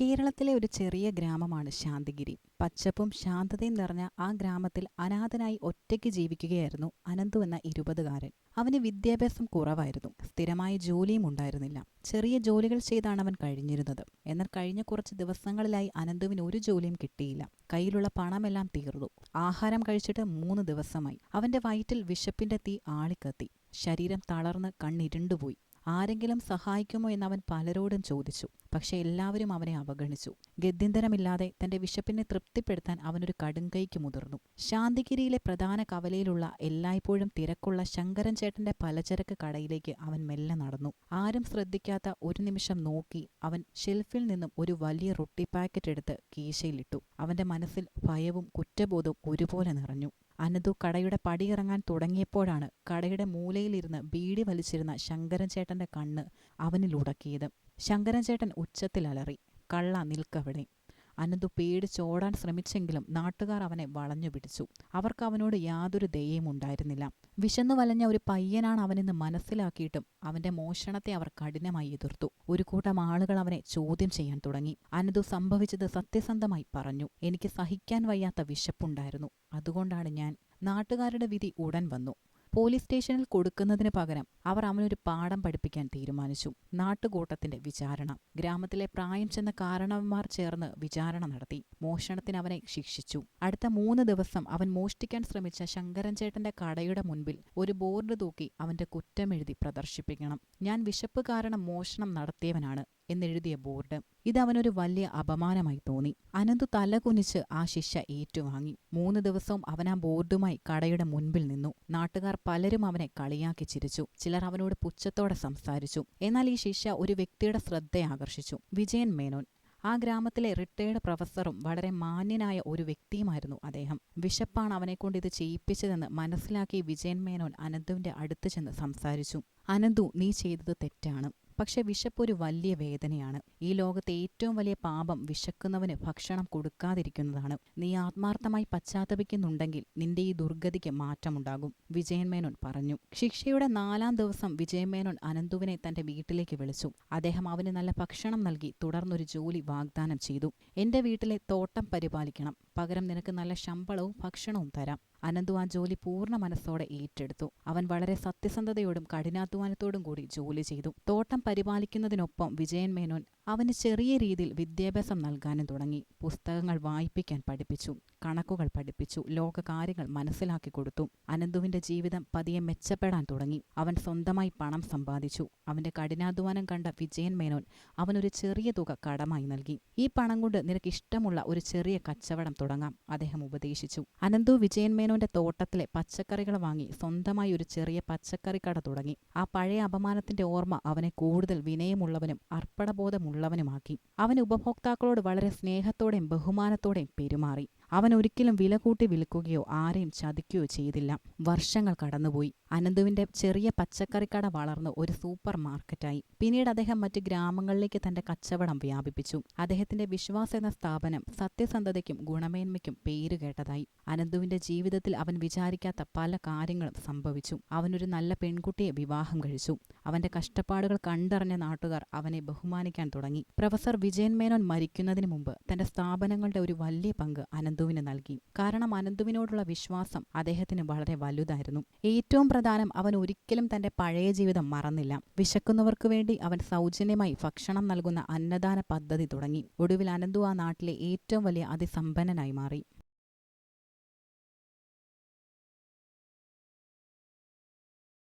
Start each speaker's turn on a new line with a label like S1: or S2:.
S1: കേരളത്തിലെ ഒരു ചെറിയ ഗ്രാമമാണ് ശാന്തിഗിരി. പച്ചപ്പും ശാന്തതയും നിറഞ്ഞ ആ ഗ്രാമത്തിൽ അനാഥനായി ഒറ്റയ്ക്ക് ജീവിക്കുകയായിരുന്നു അനന്തു എന്ന 20-കാരൻ. അവന് വിദ്യാഭ്യാസം കുറവായിരുന്നു. സ്ഥിരമായ ജോലിയും ഉണ്ടായിരുന്നില്ല. ചെറിയ ജോലികൾ ചെയ്താണ് അവൻ കഴിഞ്ഞിരുന്നത്. എന്നാൽ കഴിഞ്ഞ കുറച്ച് ദിവസങ്ങളിലായി അനന്തുവിന് ഒരു ജോലിയും കിട്ടിയില്ല. കയ്യിലുള്ള പണമെല്ലാം തീർന്നു. ആഹാരം കഴിച്ചിട്ട് 3 ദിവസമായി. അവന്റെ വയറ്റിൽ വിശപ്പിന്റെ തീ ആളിക്കത്തി. ശരീരം തളർന്ന് കണ്ണിരുണ്ടുപോയി. ആരെങ്കിലും സഹായിക്കുമോ എന്നവൻ പലരോടും ചോദിച്ചു. പക്ഷെ എല്ലാവരും അവനെ അവഗണിച്ചു. ഗത്യന്തരമില്ലാതെ തന്റെ വിശപ്പിനെ തൃപ്തിപ്പെടുത്താൻ അവനൊരു കടുംകൈക്ക് മുതിർന്നു. ശാന്തിഗിരിയിലെ പ്രധാന കവലയിലുള്ള എല്ലായ്പ്പോഴും തിരക്കുള്ള ശങ്കരൻ ചേട്ടന്റെ പലചരക്ക് കടയിലേക്ക് അവൻ മെല്ലെ നടന്നു. ആരും ശ്രദ്ധിക്കാത്ത ഒരു നിമിഷം നോക്കി അവൻ ഷെൽഫിൽ നിന്നും ഒരു വലിയ റൊട്ടി പാക്കറ്റ് എടുത്ത് കീശയിലിട്ടു. അവന്റെ മനസ്സിൽ ഭയവും കുറ്റബോധവും ഒരുപോലെ നിറഞ്ഞു. അനന്തു കടയുടെ പടിയിറങ്ങാൻ തുടങ്ങിയപ്പോഴാണ് കടയുടെ മൂലയിലിരുന്ന് ബീഡി വലിച്ചിരുന്ന ശങ്കരൻ ചേട്ടന്റെ കണ്ണ് അവനിലുടക്കിയത്. ശങ്കരൻ ചേട്ടൻ ഉച്ചത്തിൽ അലറി, "കള്ള, നിൽക്കവിടെ!" അനന്തു പേടിച്ചോടാൻ ശ്രമിച്ചെങ്കിലും നാട്ടുകാർ അവനെ വളഞ്ഞു പിടിച്ചു. അവർക്ക് അവനോട് യാതൊരു ദയയും ഉണ്ടായിരുന്നില്ല. വിശന്നു വലഞ്ഞ ഒരു പയ്യനാണ് അവനെന്ന് മനസ്സിലാക്കിയിട്ടും അവന്റെ മോഷണത്തെ അവർ കഠിനമായി എതിർത്തു. ഒരു കൂട്ടം ആളുകൾ അവനെ ചോദ്യം ചെയ്യാൻ തുടങ്ങി. അനന്തു സംഭവിച്ചത് സത്യസന്ധമായി പറഞ്ഞു. "എനിക്ക് സഹിക്കാൻ വയ്യാത്ത വിശപ്പുണ്ടായിരുന്നു. അതുകൊണ്ടാണ് ഞാൻ..." നാട്ടുകാരുടെ വിധി ഉടൻ വന്നു. പോലീസ് സ്റ്റേഷനിൽ കൊടുക്കുന്നതിന് പകരം അവർ അവനൊരു പാഠം പഠിപ്പിക്കാൻ തീരുമാനിച്ചു. നാട്ടുകൂട്ടത്തിന്റെ വിചാരണ. ഗ്രാമത്തിലെ പ്രായം ചെന്ന കാരണവന്മാർ ചേർന്ന് വിചാരണ നടത്തി. മോഷണത്തിന് അവനെ ശിക്ഷിച്ചു. അടുത്ത 3 ദിവസം അവൻ മോഷ്ടിക്കാൻ ശ്രമിച്ച ശങ്കരൻ ചേട്ടന്റെ കടയുടെ മുൻപിൽ ഒരു ബോർഡ് തൂക്കി അവന്റെ കുറ്റമെഴുതി പ്രദർശിപ്പിക്കണം. "ഞാൻ വിശപ്പ് കാരണം മോഷണം നടത്തിയവനാണ്" എന്നെഴുതിയ ബോർഡ്. ഇതവനൊരു വലിയ അപമാനമായി തോന്നി. അനന്തു തലകുനിച്ച് ആ ശിക്ഷ ഏറ്റുവാങ്ങി. 3 ദിവസവും അവൻ ആ ബോർഡുമായി കടയുടെ മുൻപിൽ നിന്നു. നാട്ടുകാർ പലരും അവനെ കളിയാക്കി ചിരിച്ചു. ചിലർ അവനോട് പുച്ഛത്തോടെ സംസാരിച്ചു. എന്നാൽ ഈ ശിക്ഷ ഒരു വ്യക്തിയുടെ ശ്രദ്ധയാകർഷിച്ചു. വിജയൻ മേനോൻ. ആ ഗ്രാമത്തിലെ റിട്ടയേർഡ് പ്രൊഫസറും വളരെ മാന്യനായ ഒരു വ്യക്തിയുമായിരുന്നു അദ്ദേഹം. വിശപ്പാണ് അവനെക്കൊണ്ട് ഇത് ചെയ്യിപ്പിച്ചതെന്ന് മനസ്സിലാക്കി വിജയൻ മേനോൻ അനന്തുവിന്റെ അടുത്ത് ചെന്ന് സംസാരിച്ചു. "അനന്തു, നീ ചെയ്തത് തെറ്റാണ്. പക്ഷെ വിശപ്പൊരു വലിയ വേദനയാണ്. ഈ ലോകത്തെ ഏറ്റവും വലിയ പാപം വിശക്കുന്നവന് ഭക്ഷണം കൊടുക്കാതിരിക്കുന്നതാണ്. നീ ആത്മാർത്ഥമായി പശ്ചാത്തപിക്കുന്നുണ്ടെങ്കിൽ നിന്റെ ഈ ദുർഗതിക്ക് മാറ്റമുണ്ടാകും," വിജയൻ മേനോൻ പറഞ്ഞു. ശിക്ഷയുടെ 4-ാം ദിവസം വിജയൻ മേനോൻ അനന്തുവിനെ തന്റെ വീട്ടിലേക്ക് വിളിച്ചു. അദ്ദേഹം അവന് നല്ല ഭക്ഷണം നൽകി തുടർന്നൊരു ജോലി വാഗ്ദാനം ചെയ്തു. "എന്റെ വീട്ടിലെ തോട്ടം പരിപാലിക്കണം. പകരം നിനക്ക് നല്ല ശമ്പളവും ഭക്ഷണവും തരാം." അനന്തു ആ ജോലി പൂർണ്ണ മനസ്സോടെ ഏറ്റെടുത്തു. അവൻ വളരെ സത്യസന്ധതയോടും കഠിനാധ്വാനത്തോടും കൂടി ജോലി ചെയ്തു. തോട്ടം പരിപാലിക്കുന്നതിനൊപ്പം വിജയൻ മേനോൻ അവന് ചെറിയ രീതിയിൽ വിദ്യാഭ്യാസം നൽകാനും തുടങ്ങി. പുസ്തകങ്ങൾ വായിപ്പിക്കാൻ പഠിപ്പിച്ചു. കണക്കുകൾ പഠിപ്പിച്ചു. ലോകകാര്യങ്ങൾ മനസ്സിലാക്കി കൊടുത്തു. അനന്തുവിന്റെ ജീവിതം പതിയെ മെച്ചപ്പെടാൻ തുടങ്ങി. അവൻ സ്വന്തമായി പണം സമ്പാദിച്ചു. അവന്റെ കഠിനാധ്വാനം കണ്ട വിജയൻ മേനോൻ അവനൊരു ചെറിയ തുക കടമായി നൽകി. "ഈ പണം കൊണ്ട് നിനക്ക് ഇഷ്ടമുള്ള ഒരു ചെറിയ കച്ചവടം തുടങ്ങാം," അദ്ദേഹം ഉപദേശിച്ചു. അനന്തു വിജയൻ മേനോന്റെ തോട്ടത്തിലെ പച്ചക്കറികൾ വാങ്ങി സ്വന്തമായി ഒരു ചെറിയ പച്ചക്കറിക്കട തുടങ്ങി. ആ പഴയ അപമാനത്തിന്റെ ഓർമ്മ അവനെ കൂടുതൽ വിനയമുള്ളവനും അർപ്പണബോധമുള്ളവനുമാക്കി. അവൻ ഉപഭോക്താക്കളോട് വളരെ സ്നേഹത്തോടെയും ബഹുമാനത്തോടെയും പെരുമാറി. അവൻ ഒരിക്കലും വില കൂട്ടി വിൽക്കുകയോ ആരെയും ചതിക്കുകയോ ചെയ്തില്ല. വർഷങ്ങൾ കടന്നുപോയി. അനന്തുവിന്റെ ചെറിയ പച്ചക്കറിക്കട വളർന്ന് ഒരു സൂപ്പർ മാർക്കറ്റായി. പിന്നീട് അദ്ദേഹം മറ്റ് ഗ്രാമങ്ങളിലേക്ക് തന്റെ കച്ചവടം വ്യാപിപ്പിച്ചു. അദ്ദേഹത്തിന്റെ വിശ്വാസ് എന്ന സ്ഥാപനം സത്യസന്ധതയ്ക്കും ഗുണമേന്മയ്ക്കും പേരുകേട്ടതായി. അനന്തുവിന്റെ ജീവിതത്തിൽ അവൻ വിചാരിക്കാത്ത പല കാര്യങ്ങളും സംഭവിച്ചു. അവനൊരു നല്ല പെൺകുട്ടിയെ വിവാഹം കഴിച്ചു. അവന്റെ കഷ്ടപ്പാടുകൾ കണ്ടറിഞ്ഞ നാട്ടുകാർ അവനെ ബഹുമാനിക്കാൻ തുടങ്ങി. പ്രൊഫസർ വിജയൻ മേനോൻ മരിക്കുന്നതിന് മുമ്പ് തന്റെ സ്ഥാപനങ്ങളുടെ ഒരു വലിയ പങ്ക് അനന്തുവിന് നൽകി. കാരണം അനന്തുവിനോടുള്ള വിശ്വാസം അദ്ദേഹത്തിന് വളരെ വലുതായിരുന്നു. ഏറ്റവും പ്രധാനം, അവൻ ഒരിക്കലും തന്റെ പഴയ ജീവിതം മറന്നില്ല. വിശക്കുന്നവർക്കു വേണ്ടി അവൻ സൗജന്യമായി ഭക്ഷണം നൽകുന്ന അന്നദാന പദ്ധതി തുടങ്ങി. ഒടുവിൽ അനന്തു ആ നാട്ടിലെ ഏറ്റവും വലിയ അതിസമ്പന്നനായി മാറി.